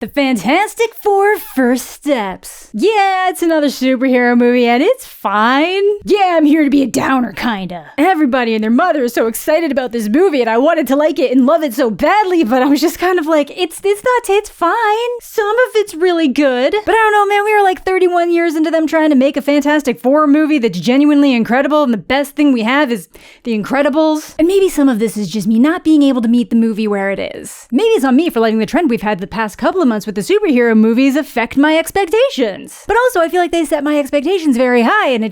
The Fantastic Four First Steps. Yeah, it's another superhero movie and it's fine. Yeah, I'm here to be a downer kinda. Everybody and their mother is so excited about this movie and I wanted to like it and love it so badly, but I was just kind of like, it's fine. Some of it's really good. But I don't know, man, we were like 31 years into them trying to make a Fantastic Four movie that's genuinely incredible and the best thing we have is The Incredibles. And maybe some of this is just me not being able to meet the movie where it is. Maybe it's on me for letting the trend we've had the past couple of months with the superhero movies affect my expectations. But also I feel like they set my expectations very high and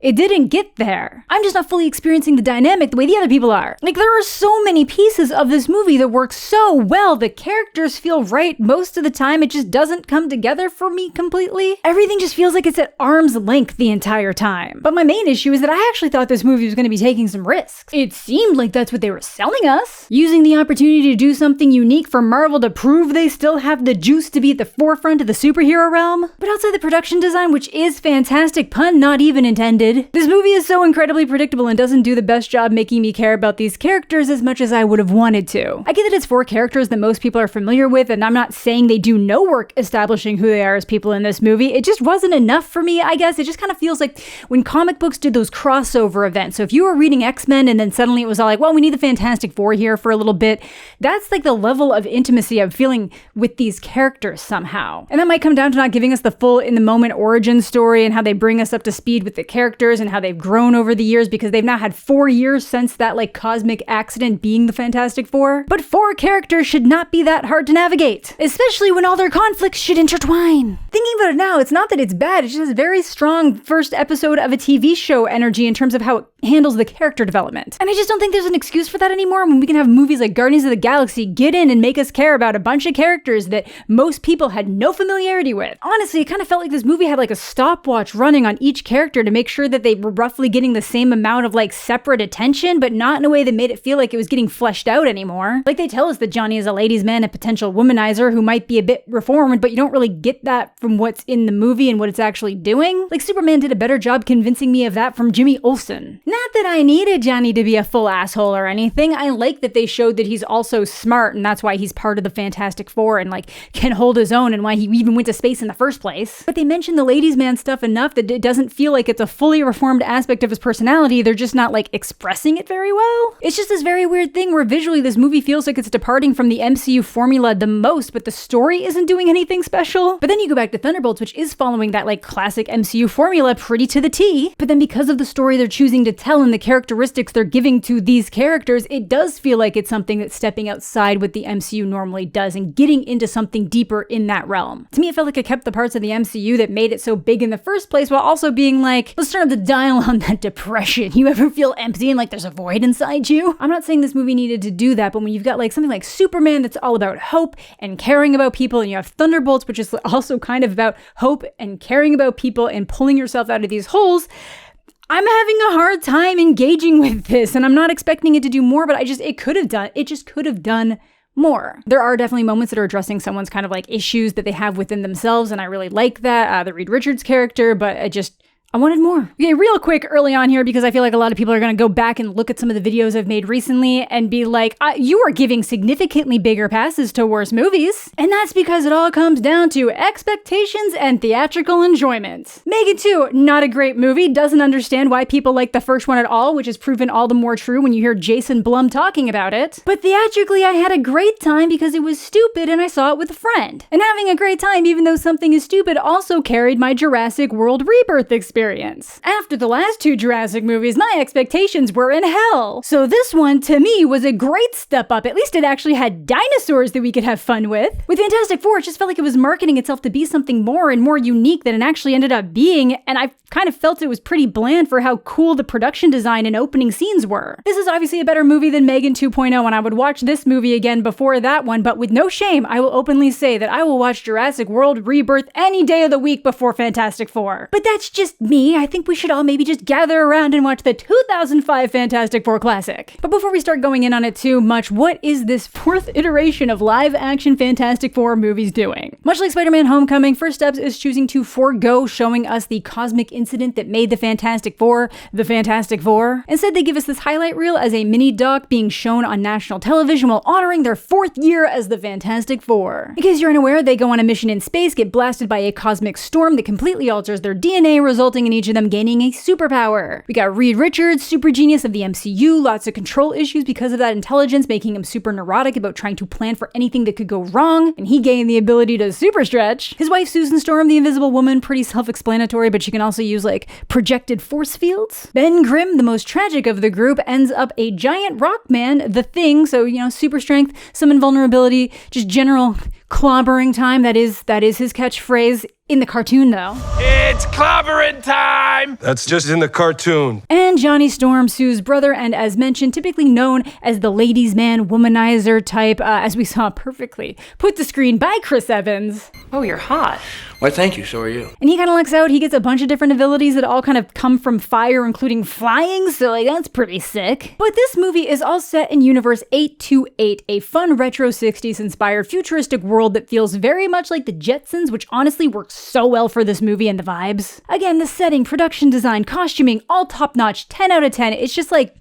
it didn't get there. I'm just not fully experiencing the dynamic the way the other people are. Like, there are so many pieces of this movie that work so well. The characters feel right most of the time. It just doesn't come together for me completely. Everything just feels like it's at arm's length the entire time. But my main issue is that I actually thought this movie was going to be taking some risks. It seemed like that's what they were selling us. Using the opportunity to do something unique for Marvel to prove they still have the juice to be at the forefront of the superhero realm. But outside the production design, which is fantastic, pun not even intended, this movie is so incredibly predictable and doesn't do the best job making me care about these characters as much as I would have wanted to. I get that it's 4 characters that most people are familiar with, and I'm not saying they do no work establishing who they are as people in this movie. It just wasn't enough for me, I guess. It just kind of feels like when comic books did those crossover events. So if you were reading X-Men and then suddenly it was all like, well, we need the Fantastic Four here for a little bit, that's like the level of intimacy I'm feeling with these characters somehow. And that might come down to not giving us the full in-the-moment origin story and how they bring us up to speed with the characters and how they've grown over the years because they've now had 4 years since that like cosmic accident being the Fantastic Four. But 4 characters should not be that hard to navigate, especially when all their conflicts should intertwine. Thinking about it now, it's not that it's bad, it just has very strong first episode of a TV show energy in terms of how it handles the character development. And I just don't think there's an excuse for that anymore when we can have movies like Guardians of the Galaxy get in and make us care about a bunch of characters that most people had no familiarity with. Honestly, it kind of felt like this movie had like a stopwatch running on each character to make sure that they were roughly getting the same amount of like separate attention, but not in a way that made it feel like it was getting fleshed out anymore. Like they tell us that Johnny is a ladies' man, a potential womanizer who might be a bit reformed, but you don't really get that from what's in the movie and what it's actually doing. Like Superman did a better job convincing me of that from Jimmy Olsen. Not that I needed Johnny to be a full asshole or anything. I like that they showed that he's also smart and that's why he's part of the Fantastic Four and like can hold his own and why he even went to space in the first place. But they mentioned the ladies' man stuff enough that it doesn't feel like it's a fully reformed aspect of his personality. They're just not like expressing it very well. It's just this very weird thing where visually this movie feels like it's departing from the MCU formula the most, but the story isn't doing anything special. But then you go back to Thunderbolts, which is following that like classic MCU formula pretty to the T. But then because of the story they're choosing to tell and the characteristics they're giving to these characters, it does feel like it's something that's stepping outside what the MCU normally does and getting into something deeper in that realm. To me, it felt like it kept the parts of the MCU that made it so big in the first place while also being like, let's turn up the dial on that depression. You ever feel empty and like there's a void inside you? I'm not saying this movie needed to do that, but when you've got like something like Superman that's all about hope and caring about people, and you have Thunderbolts, which is also kind of about hope and caring about people and pulling yourself out of these holes, I'm having a hard time engaging with this, and I'm not expecting it to do more, but it just could have done more. There are definitely moments that are addressing someone's kind of like issues that they have within themselves, and I really like that, the Reed Richards character, but I wanted more. Okay, real quick early on here, because I feel like a lot of people are going to go back and look at some of the videos I've made recently and be like, you are giving significantly bigger passes to worse movies. And that's because it all comes down to expectations and theatrical enjoyment. Megan 2, not a great movie, doesn't understand why people like the first one at all, which is proven all the more true when you hear Jason Blum talking about it. But theatrically, I had a great time because it was stupid and I saw it with a friend. And having a great time, even though something is stupid, also carried my Jurassic World Rebirth experience. After the last 2 Jurassic movies, my expectations were in hell. So this one, to me, was a great step up. At least it actually had dinosaurs that we could have fun with. With Fantastic Four, it just felt like it was marketing itself to be something more and more unique than it actually ended up being, and I kind of felt it was pretty bland for how cool the production design and opening scenes were. This is obviously a better movie than Megan 2.0, and I would watch this movie again before that one, but with no shame, I will openly say that I will watch Jurassic World Rebirth any day of the week before Fantastic Four. But that's just me. I think we should all maybe just gather around and watch the 2005 Fantastic Four classic. But before we start going in on it too much, what is this 4th iteration of live-action Fantastic Four movies doing? Much like Spider-Man Homecoming, First Steps is choosing to forego showing us the cosmic incident that made the Fantastic Four. Instead, they give us this highlight reel as a mini doc being shown on national television while honoring their 4th year as the Fantastic Four. In case you're unaware, they go on a mission in space, get blasted by a cosmic storm that completely alters their DNA, resulting in each of them gaining a superpower. We got Reed Richards, super genius of the MCU, lots of control issues because of that intelligence, making him super neurotic about trying to plan for anything that could go wrong, and he gained the ability to super stretch. His wife Susan Storm, the Invisible Woman, pretty self-explanatory, but she can also use like projected force fields. Ben Grimm, the most tragic of the group, ends up a giant rock man, the Thing, so super strength, some invulnerability, just general clobbering time. That is his catchphrase. In the cartoon, though. It's clobbering time! That's just in the cartoon. And Johnny Storm, Sue's brother, and as mentioned, typically known as the ladies' man womanizer type, as we saw perfectly put to screen by Chris Evans. Oh, you're hot. Why, thank you, so are you. And he kind of lucks out. He gets a bunch of different abilities that all kind of come from fire, including flying, so that's pretty sick. But this movie is all set in Universe 828, a fun retro 60s inspired futuristic world that feels very much like the Jetsons, which honestly works so well for this movie and the vibes. Again, the setting, production design, costuming, all top-notch, 10 out of 10. It's just like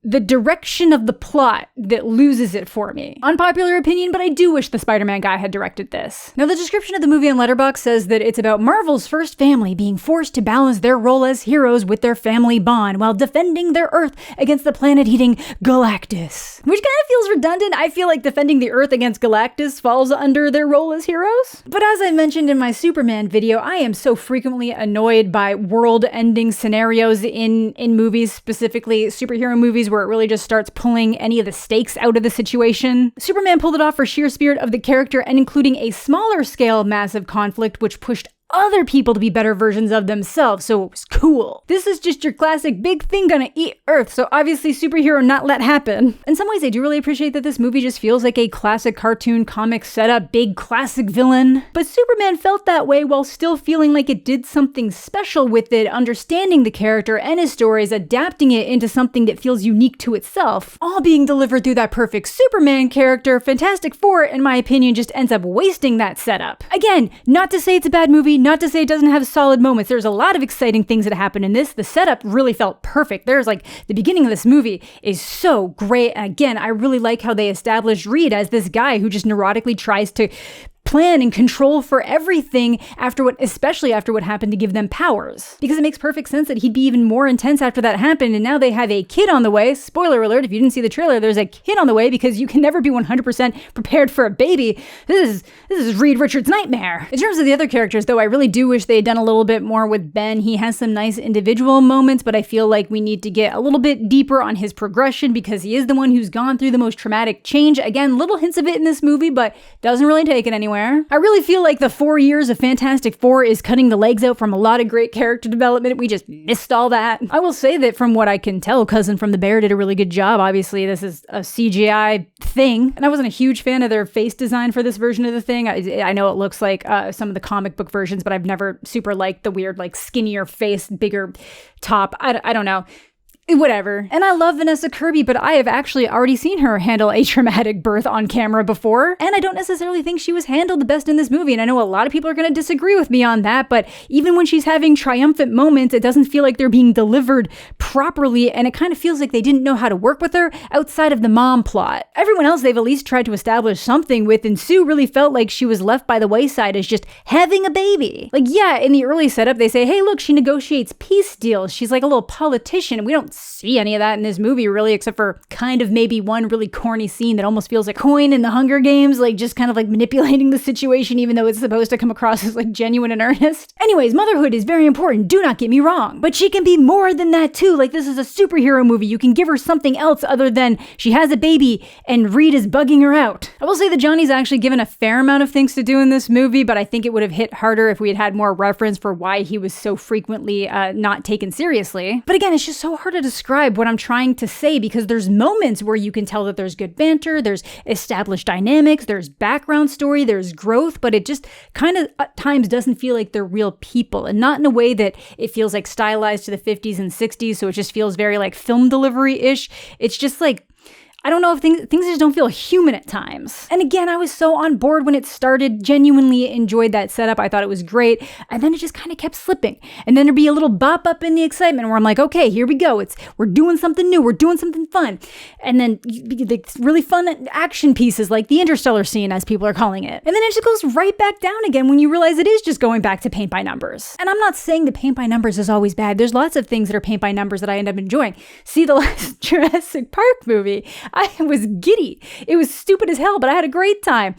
the direction of the plot that loses it for me. Unpopular opinion, but I do wish the Spider-Man guy had directed this. Now, the description of the movie on Letterboxd says that it's about Marvel's first family being forced to balance their role as heroes with their family bond while defending their Earth against the planet-eating Galactus. Which kind of feels redundant. I feel like defending the Earth against Galactus falls under their role as heroes. But as I mentioned in my Superman video, I am so frequently annoyed by world-ending scenarios in movies, specifically superhero movies, where it really just starts pulling any of the stakes out of the situation. Superman pulled it off for sheer spirit of the character and including a smaller scale massive conflict which pushed other people to be better versions of themselves, so it was cool. This is just your classic big thing gonna eat Earth, so obviously superhero not let happen. In some ways, I do really appreciate that this movie just feels like a classic cartoon comic setup, big classic villain. But Superman felt that way while still feeling like it did something special with it, understanding the character and his stories, adapting it into something that feels unique to itself, all being delivered through that perfect Superman character. Fantastic Four, in my opinion, just ends up wasting that setup. Again, not to say it's a bad movie, not to say it doesn't have solid moments. There's a lot of exciting things that happen in this. The setup really felt perfect. There's like, the beginning of this movie is so great. And again, I really like how they established Reed as this guy who just neurotically tries to plan and control for everything especially after what happened to give them powers. Because it makes perfect sense that he'd be even more intense after that happened, and now they have a kid on the way. Spoiler alert, if you didn't see the trailer, there's a kid on the way because you can never be 100% prepared for a baby. This is Reed Richards' nightmare. In terms of the other characters, though, I really do wish they had done a little bit more with Ben. He has some nice individual moments, but I feel like we need to get a little bit deeper on his progression because he is the one who's gone through the most traumatic change. Again, little hints of it in this movie, but doesn't really take it anywhere. I really feel like the 4 years of Fantastic Four is cutting the legs out from a lot of great character development. We just missed all that. I will say that from what I can tell, Cousin from the Bear did a really good job. Obviously, this is a CGI thing, and I wasn't a huge fan of their face design for this version of the Thing. I know it looks like some of the comic book versions, but I've never super liked the weird, like, skinnier face, bigger top. I don't know. Whatever. And I love Vanessa Kirby, but I have actually already seen her handle a traumatic birth on camera before, and I don't necessarily think she was handled the best in this movie, and I know a lot of people are going to disagree with me on that, but even when she's having triumphant moments, it doesn't feel like they're being delivered properly, and it kind of feels like they didn't know how to work with her outside of the mom plot. Everyone else they've at least tried to establish something with, and Sue really felt like she was left by the wayside as just having a baby. Like, yeah, in the early setup, they say, hey, look, she negotiates peace deals. She's like a little politician. We don't see any of that in this movie really, except for kind of maybe one really corny scene that almost feels like Quinn in the Hunger Games, like just kind of like manipulating the situation even though it's supposed to come across as like genuine and earnest. Anyways, motherhood is very important, do not get me wrong, but she can be more than that too. Like, this is a superhero movie. You can give her something else other than she has a baby and Reed is bugging her out. I will say that Johnny's actually given a fair amount of things to do in this movie, but I think it would have hit harder if we had had more reference for why he was so frequently not taken seriously. But again, it's just so hard to describe what I'm trying to say because there's moments where you can tell that there's good banter, there's established dynamics, there's background story, there's growth, but it just kind of at times doesn't feel like they're real people, and not in a way that it feels like stylized to the 50s and 60s, so it just feels very like film delivery-ish. It's just like, I don't know if things just don't feel human at times. And again, I was so on board when it started, genuinely enjoyed that setup. I thought it was great. And then it just kind of kept slipping. And then there'd be a little bop up in the excitement where I'm like, okay, here we go. We're doing something new. We're doing something fun. And then the really fun action pieces like the Interstellar scene, as people are calling it. And then it just goes right back down again when you realize it is just going back to paint by numbers. And I'm not saying that paint by numbers is always bad. There's lots of things that are paint by numbers that I end up enjoying. See the last Jurassic Park movie, I was giddy. It was stupid as hell, but I had a great time.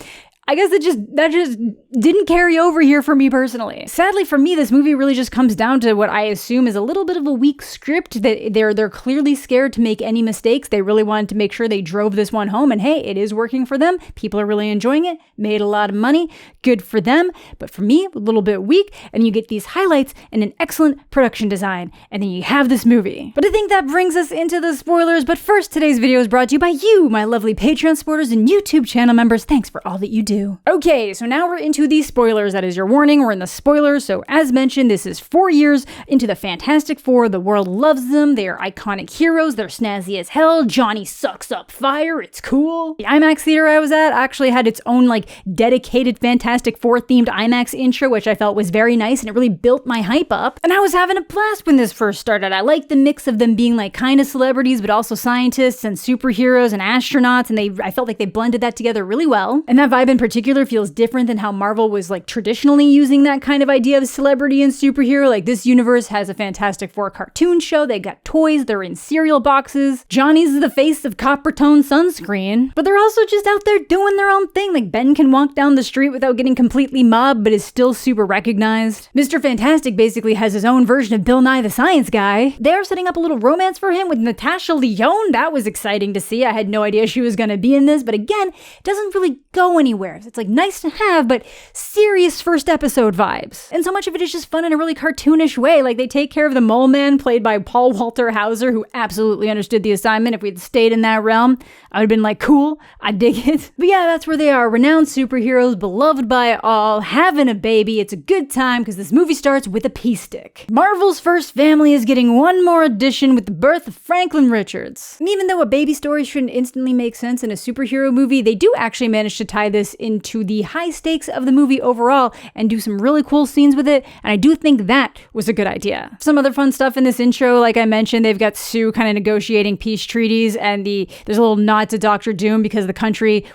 I guess that just didn't carry over here for me personally. Sadly for me, this movie really just comes down to what I assume is a little bit of a weak script, that they're clearly scared to make any mistakes. They really wanted to make sure they drove this one home, and hey, it is working for them. People are really enjoying it, made a lot of money, good for them. But for me, a little bit weak, and you get these highlights and an excellent production design, and then you have this movie. But I think that brings us into the spoilers. But first, today's video is brought to you by you, my lovely Patreon supporters and YouTube channel members. Thanks for all that you do. Okay, so now we're into the spoilers. That is your warning. We're in the spoilers. So as mentioned, this is 4 years into the Fantastic Four. The world loves them. They are iconic heroes. They're snazzy as hell. Johnny sucks up fire. It's cool. The IMAX theater I was at actually had its own dedicated Fantastic Four themed IMAX intro, which I felt was very nice, and it really built my hype up. And I was having a blast when this first started. I liked the mix of them being kind of celebrities, but also scientists and superheroes and astronauts, and I felt like they blended that together really well. And that vibe in particular feels different than how Marvel was traditionally using that kind of idea of celebrity and superhero. This universe has a Fantastic Four cartoon show. They got toys. They're in cereal boxes. Johnny's the face of copper tone sunscreen, but they're also just out there doing their own thing. Ben can walk down the street without getting completely mobbed, but is still super recognized. Mr. Fantastic basically has his own version of Bill Nye the Science Guy. They're setting up a little romance for him with Natasha Lyonne. That was exciting to see. I had no idea she was going to be in this, but again, it doesn't really go anywhere. It's nice to have, but serious first episode vibes. And so much of it is just fun in a really cartoonish way. They take care of the mole man, played by Paul Walter Hauser, who absolutely understood the assignment. If we'd stayed in that realm, I would have been cool, I dig it. But yeah, that's where they are. Renowned superheroes, beloved by all, having a baby. It's a good time because this movie starts with a pea stick. Marvel's first family is getting one more addition with the birth of Franklin Richards. And even though a baby story shouldn't instantly make sense in a superhero movie, they do actually manage to tie this into the high stakes of the movie overall and do some really cool scenes with it, and I do think that was a good idea. Some other fun stuff in this intro, like I mentioned, they've got Sue kind of negotiating peace treaties, and there's a little nod to Dr. Doom because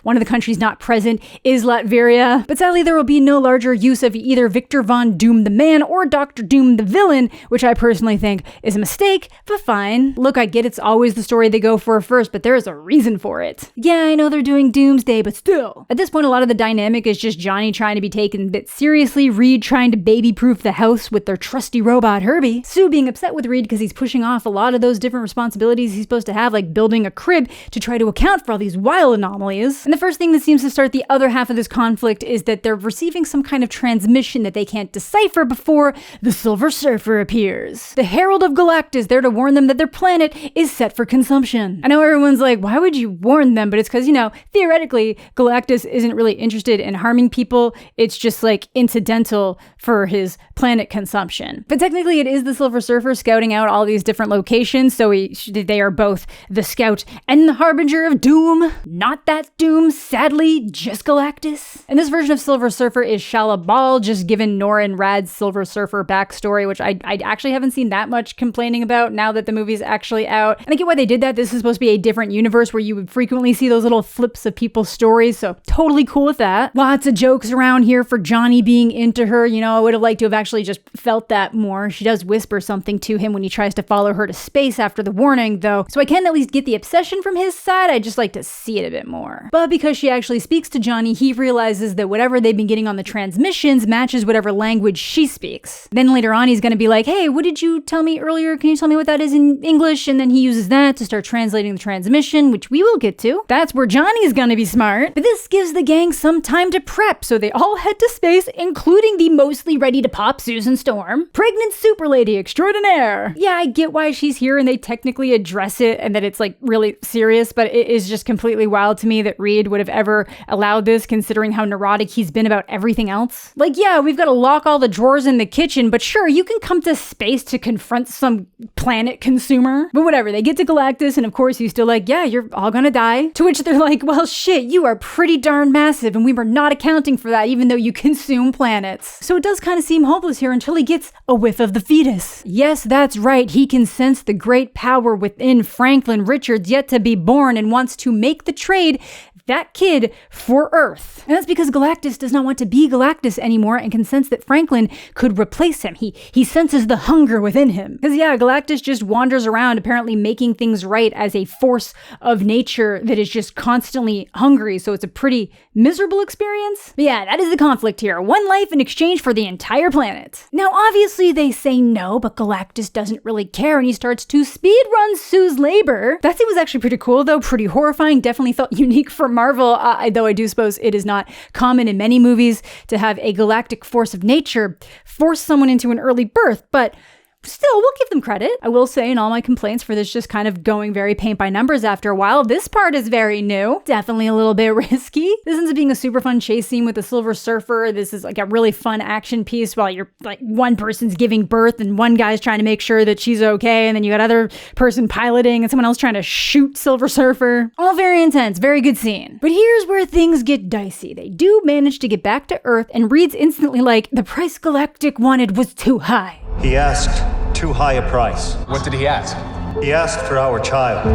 one of the countries not present is Latveria, but sadly there will be no larger use of either Victor Von Doom the man or Dr. Doom the villain, which I personally think is a mistake, but fine. Look, I get it's always the story they go for first, but there is a reason for it. Yeah, I know they're doing Doomsday, but still. At this point, a lot of the dynamic is just Johnny trying to be taken a bit seriously, Reed trying to baby-proof the house with their trusty robot Herbie, Sue being upset with Reed because he's pushing off a lot of those different responsibilities he's supposed to have, like building a crib to try to account for all these wild anomalies. And the first thing that seems to start the other half of this conflict is that they're receiving some kind of transmission that they can't decipher before the Silver Surfer appears. The Herald of Galactus there to warn them that their planet is set for consumption. I know everyone's like, why would you warn them? But it's because, theoretically, Galactus isn't really interested in harming people. It's just incidental for his planet consumption. But technically it is the Silver Surfer scouting out all these different locations, so they are both the scout and the harbinger of doom. Not that doom, sadly, just Galactus. And this version of Silver Surfer is Shala Bal, just given Nora and Rad's Silver Surfer backstory, which I actually haven't seen that much complaining about now that the movie's actually out. And I get why they did that. This is supposed to be a different universe where you would frequently see those little flips of people's stories, so totally cool with that. Lots of jokes around here for Johnny being into her. I would have liked to have actually just felt that more. She does whisper something to him when he tries to follow her to space after the warning, though, so I can at least get the obsession from his side. I'd just like to see it a bit more. But because she actually speaks to Johnny, he realizes that whatever they've been getting on the transmissions matches whatever language she speaks. Then later on, he's going to be like, hey, what did you tell me earlier? Can you tell me what that is in English? And then he uses that to start translating the transmission, which we will get to. That's where Johnny's going to be smart. But this gives the gang saying some time to prep, so they all head to space, including the mostly ready to pop Susan Storm, pregnant super lady extraordinaire. Yeah, I get why she's here and they technically address it and that it's like really serious, but it is just completely wild to me that Reed would have ever allowed this, considering how neurotic he's been about everything else. Like, yeah, we've got to lock all the drawers in the kitchen, but sure, you can come to space to confront some planet consumer. But whatever, they get to Galactus, and of course he's still like, yeah, you're all gonna die. To which they're like, well, shit, you are pretty darn massive, and we were not accounting for that, even though you consume planets. So it does kind of seem hopeless here until he gets a whiff of the fetus. Yes, that's right, he can sense the great power within Franklin Richards yet to be born and wants to make the trade that kid for Earth. And that's because Galactus does not want to be Galactus anymore and can sense that Franklin could replace him. He senses the hunger within him. Because yeah, Galactus just wanders around apparently making things right as a force of nature that is just constantly hungry, so it's a pretty miserable experience. But yeah, that is the conflict here. One life in exchange for the entire planet. Now obviously they say no, but Galactus doesn't really care and he starts to speedrun Sue's labor. That scene was actually pretty cool though, pretty horrifying, definitely felt unique for Marvel, though I do suppose it is not common in many movies to have a galactic force of nature force someone into an early birth, but still, we'll give them credit. I will say in all my complaints for this just kind of going very paint by numbers after a while, this part is very new. Definitely a little bit risky. This ends up being a super fun chase scene with the Silver Surfer. This is like a really fun action piece while you're like one person's giving birth and one guy's trying to make sure that she's okay, and then you got other person piloting and someone else trying to shoot Silver Surfer. All very intense, very good scene. But here's where things get dicey. They do manage to get back to Earth and Reed's instantly like, the price Galactic wanted was too high. He asked too high a price. What did he ask? He asked for our child.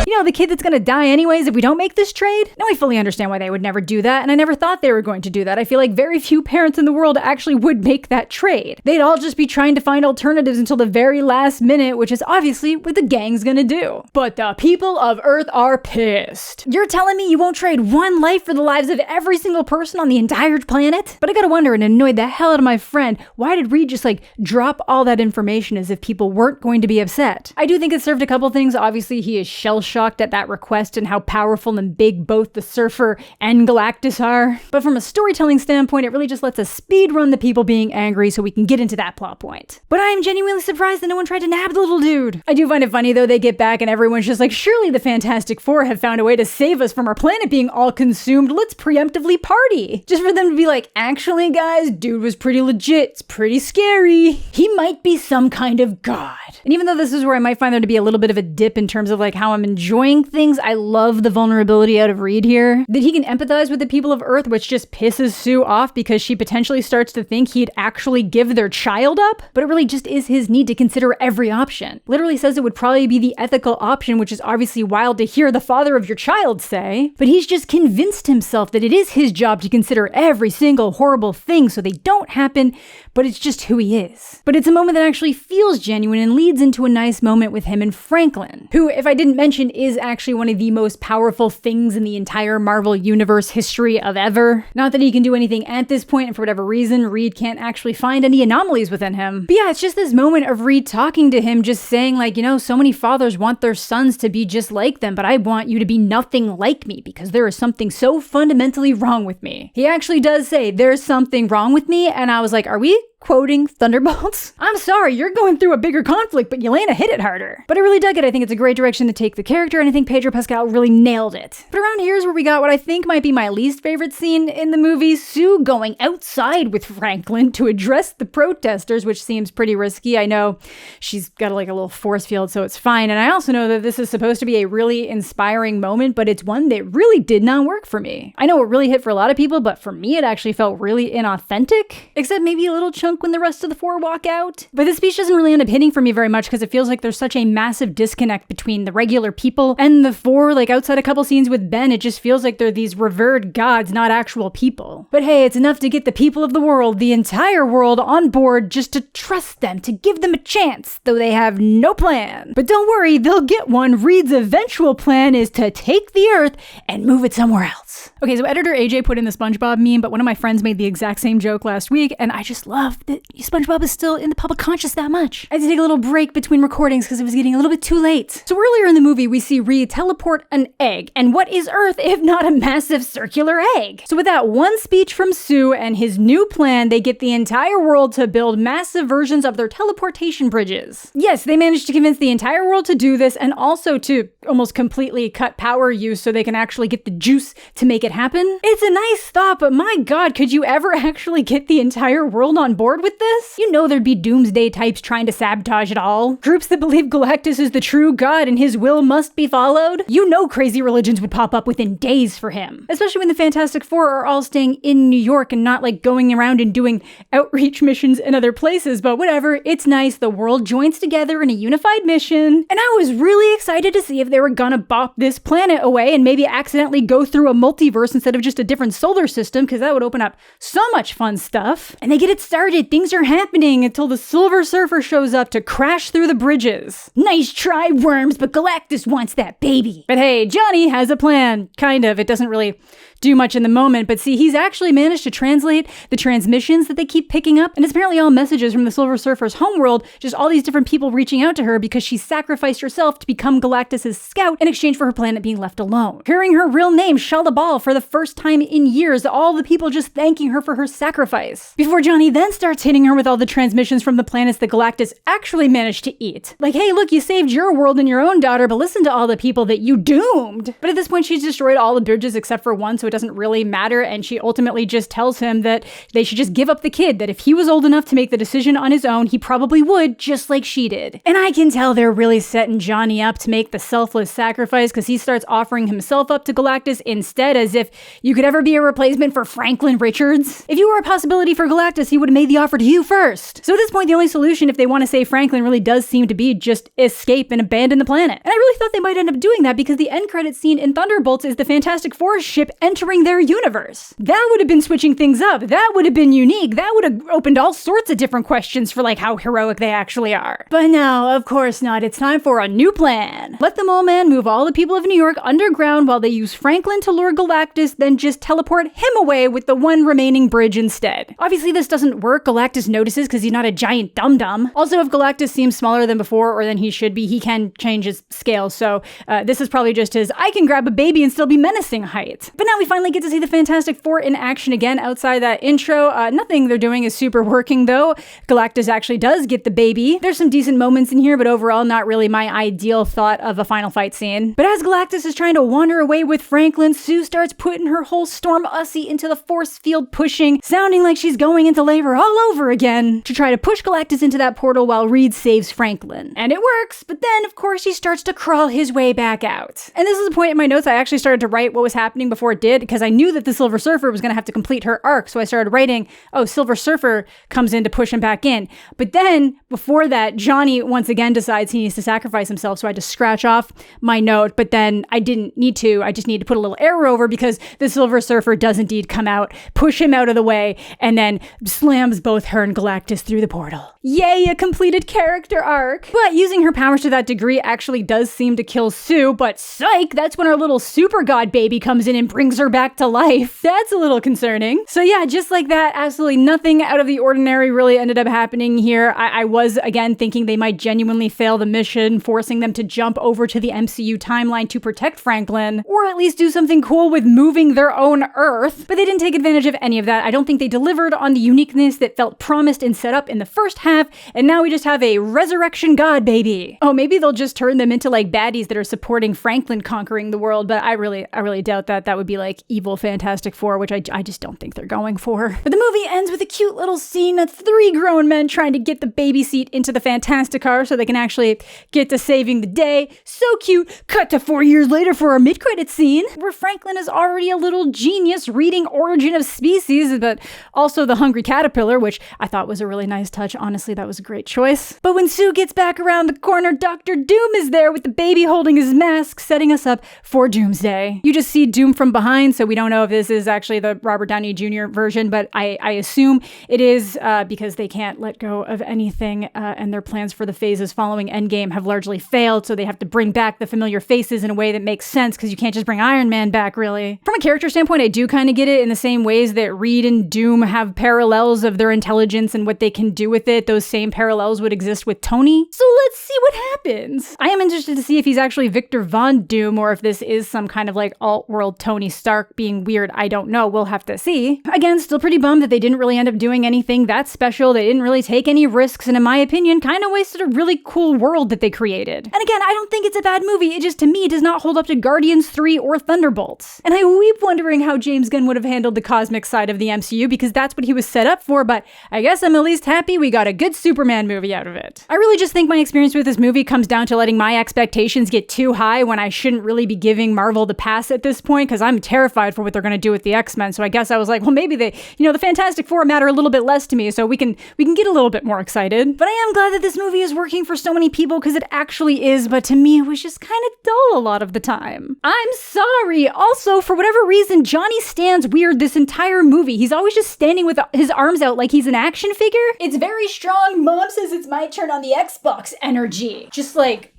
You know, the kid that's gonna die anyways if we don't make this trade? Now I fully understand why they would never do that, and I never thought they were going to do that. I feel like very few parents in the world actually would make that trade. They'd all just be trying to find alternatives until the very last minute, which is obviously what the gang's gonna do. But the people of Earth are pissed. You're telling me you won't trade one life for the lives of every single person on the entire planet? But I gotta wonder, and annoyed the hell out of my friend, why did Reed just like drop all that information as if people weren't going to be upset? I do think it served a couple things. Obviously, he is shell-shocked at that request and how powerful and big both the Surfer and Galactus are. But from a storytelling standpoint, it really just lets us speedrun the people being angry so we can get into that plot point. But I am genuinely surprised that no one tried to nab the little dude. I do find it funny though, they get back and everyone's just like, surely the Fantastic Four have found a way to save us from our planet being all consumed. Let's preemptively party. Just for them to be like, actually guys, dude was pretty legit. It's pretty scary. He might be some kind of god. And even though this is where I might find there to be a little bit of a dip in terms of like how I'm enjoying things, I love the vulnerability out of Reed here. That he can empathize with the people of Earth, which just pisses Sue off because she potentially starts to think he'd actually give their child up. But it really just is his need to consider every option. Literally says it would probably be the ethical option, which is obviously wild to hear the father of your child say. But he's just convinced himself that it is his job to consider every single horrible thing so they don't happen, but it's just who he is. But it's a moment that actually feels genuine and leads into a nice moment with him and Franklin, who, if I didn't mention, is actually one of the most powerful things in the entire Marvel Universe history of ever. Not that he can do anything at this point, and for whatever reason, Reed can't actually find any anomalies within him. But yeah, it's just this moment of Reed talking to him, just saying like, you know, so many fathers want their sons to be just like them, but I want you to be nothing like me because there is something so fundamentally wrong with me. He actually does say, there's something wrong with me, and I was like, are we quoting Thunderbolts? I'm sorry, you're going through a bigger conflict, but Yelena hit it harder. But I really dug it. I think it's a great direction to take the character, and I think Pedro Pascal really nailed it. But around here is where we got what I think might be my least favorite scene in the movie, Sue going outside with Franklin to address the protesters, which seems pretty risky. I know she's got like a little force field, so it's fine. And I also know that this is supposed to be a really inspiring moment, but it's one that really did not work for me. I know it really hit for a lot of people, but for me, it actually felt really inauthentic, except maybe a little chunk when the rest of the four walk out. But this speech doesn't really end up hitting for me very much because it feels like there's such a massive disconnect between the regular people and the four. Like outside a couple scenes with Ben, it just feels like they're these revered gods, not actual people. But hey, it's enough to get the people of the world, the entire world, on board just to trust them, to give them a chance, though they have no plan. But don't worry, they'll get one. Reed's eventual plan is to take the Earth and move it somewhere else. thoughts. Okay, so editor AJ put in the SpongeBob meme, but one of my friends made the exact same joke last week, and I just love that SpongeBob is still in the public conscious that much. I had to take a little break between recordings because it was getting a little bit too late. So earlier in the movie, we see Reed teleport an egg, and what is Earth if not a massive circular egg? So with that one speech from Sue and his new plan, they get the entire world to build massive versions of their teleportation bridges. Yes, they managed to convince the entire world to do this, and also to almost completely cut power use so they can actually get the juice to make it happen. It's a nice thought, but my god, could you ever actually get the entire world on board with this? You know there'd be doomsday types trying to sabotage it all. Groups that believe Galactus is the true god and his will must be followed. You know crazy religions would pop up within days for him. Especially when the Fantastic Four are all staying in New York and not like going around and doing outreach missions in other places, but whatever, it's nice. The world joins together in a unified mission. And I was really excited to see if they were gonna bop this planet away and maybe accidentally go through a multiverse instead of just a different solar system, because that would open up so much fun stuff. And they get it started. Things are happening until the Silver Surfer shows up to crash through the bridges. Nice try, worms, but Galactus wants that baby. But hey, Johnny has a plan. Kind of. It doesn't really do much in the moment, but see, he's actually managed to translate the transmissions that they keep picking up, and it's apparently all messages from the Silver Surfer's homeworld, just all these different people reaching out to her because she sacrificed herself to become Galactus's scout in exchange for her planet being left alone. Hearing her real name, Shalabal, for the first time in years, all the people just thanking her for her sacrifice. Before Johnny then starts hitting her with all the transmissions from the planets that Galactus actually managed to eat. Like, hey, look, you saved your world and your own daughter, but listen to all the people that you doomed. But at this point, she's destroyed all the bridges except for one, so it doesn't really matter, and she ultimately just tells him that they should just give up the kid, that if he was old enough to make the decision on his own, he probably would, just like she did. And I can tell they're really setting Johnny up to make the selfless sacrifice, because he starts offering himself up to Galactus instead, as if you could ever be a replacement for Franklin Richards. If you were a possibility for Galactus, he would have made the offer to you first. So at this point, the only solution, if they want to save Franklin, really does seem to be just escape and abandon the planet. And I really thought they might end up doing that, because the end credit scene in Thunderbolts is the Fantastic Four ship entering their universe. That would have been switching things up. That would have been unique. That would have opened all sorts of different questions for like how heroic they actually are. But no, of course not. It's time for a new plan. Let the Mole Man move all the people of New York underground while they use Franklin to lure Galactus, then just teleport him away with the one remaining bridge instead. Obviously this doesn't work. Galactus notices because he's not a giant dum-dum. Also, if Galactus seems smaller than before or than he should be, he can change his scale. So this is probably just his I can grab a baby and still be menacing height. But now we finally get to see the Fantastic Four in action again outside that intro. Nothing they're doing is super working though. Galactus actually does get the baby. There's some decent moments in here, but overall not really my ideal thought of a final fight scene. But as Galactus is trying to wander away with Franklin, Sue starts putting her whole Storm Ussy into the force field pushing, sounding like she's going into labor all over again, to try to push Galactus into that portal while Reed saves Franklin. And it works, but then of course he starts to crawl his way back out. And this is the point in my notes I actually started to write what was happening before it did, because I knew that the Silver Surfer was going to have to complete her arc, so I started writing, oh, Silver Surfer comes in to push him back in. But then, before that, Johnny once again decides he needs to sacrifice himself, so I had to scratch off my note, but then I didn't need to. I just needed to put a little arrow over, because the Silver Surfer does indeed come out, push him out of the way, and then slams both her and Galactus through the portal. Yay, a completed character arc! But using her powers to that degree actually does seem to kill Sue, but psych, that's when our little super god baby comes in and brings her back to life. That's a little concerning. So yeah, just like that, absolutely nothing out of the ordinary really ended up happening here. I was, again, thinking they might genuinely fail the mission, forcing them to jump over to the MCU timeline to protect Franklin, or at least do something cool with moving their own Earth. But they didn't take advantage of any of that. I don't think they delivered on the uniqueness that felt promised and set up in the first half, and now we just have a resurrection god baby. Oh, maybe they'll just turn them into like baddies that are supporting Franklin conquering the world, but I really doubt that. That would be like evil Fantastic Four, which I just don't think they're going for. But the movie ends with a cute little scene of 3 grown men trying to get the baby seat into the Fantastic Car so they can actually get to saving the day. So cute. Cut to 4 years later for our mid-credit scene, where Franklin is already a little genius reading Origin of Species, but also The Hungry Caterpillar, which I thought was a really nice touch. Honestly, that was a great choice. But when Sue gets back around the corner, Dr. Doom is there with the baby holding his mask, setting us up for Doomsday. You just see Doom from behind explained, so we don't know if this is actually the Robert Downey Jr. version, but I assume it is because they can't let go of anything, and their plans for the phases following Endgame have largely failed, so they have to bring back the familiar faces in a way that makes sense, because you can't just bring Iron Man back, really. From a character standpoint, I do kind of get it in the same ways that Reed and Doom have parallels of their intelligence and what they can do with it. Those same parallels would exist with Tony. So let's see what happens. I am interested to see if he's actually Victor Von Doom, or if this is some kind of like alt-world Tony Stark being weird. I don't know. We'll have to see. Again, still pretty bummed that they didn't really end up doing anything that special. They didn't really take any risks, and in my opinion, kind of wasted a really cool world that they created. And again, I don't think it's a bad movie. It just, to me, does not hold up to Guardians 3 or Thunderbolts. And I weep wondering how James Gunn would have handled the cosmic side of the MCU, because that's what he was set up for, but I guess I'm at least happy we got a good Superman movie out of it. I really just think my experience with this movie comes down to letting my expectations get too high when I shouldn't really be giving Marvel the pass at this point, because I'm terrified for what they're going to do with the X-Men. So I guess I was like, well, maybe they, the Fantastic Four matter a little bit less to me, so we can get a little bit more excited. But I am glad that this movie is working for so many people, because it actually is, but to me, it was just kind of dull a lot of the time. I'm sorry. Also, for whatever reason, Johnny stands weird this entire movie. He's always just standing with his arms out like he's an action figure. It's very strong, Mom says it's my turn on the Xbox energy. Just like,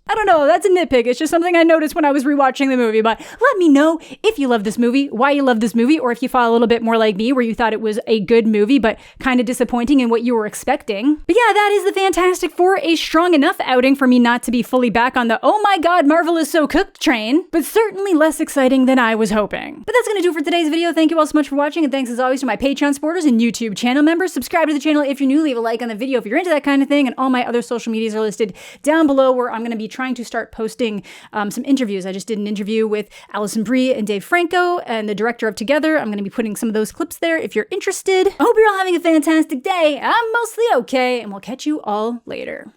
I don't know, that's a nitpick. It's just something I noticed when I was rewatching the movie, but let me know if you love this movie, why you love this movie, or if you felt a little bit more like me, where you thought it was a good movie, but kind of disappointing in what you were expecting. But yeah, that is the Fantastic Four, a strong enough outing for me not to be fully back on the, oh my god, Marvel is so cooked train, but certainly less exciting than I was hoping. But that's gonna do it for today's video. Thank you all so much for watching, and thanks as always to my Patreon supporters and YouTube channel members. Subscribe to the channel if you're new, leave a like on the video if you're into that kind of thing, and all my other social medias are listed down below, where I'm gonna be trying to start posting some interviews. I just did an interview with Alison Brie and Dave Franco, and the director of Together. I'm going to be putting some of those clips there if you're interested. I hope you're all having a fantastic day. I'm mostly okay, and we'll catch you all later.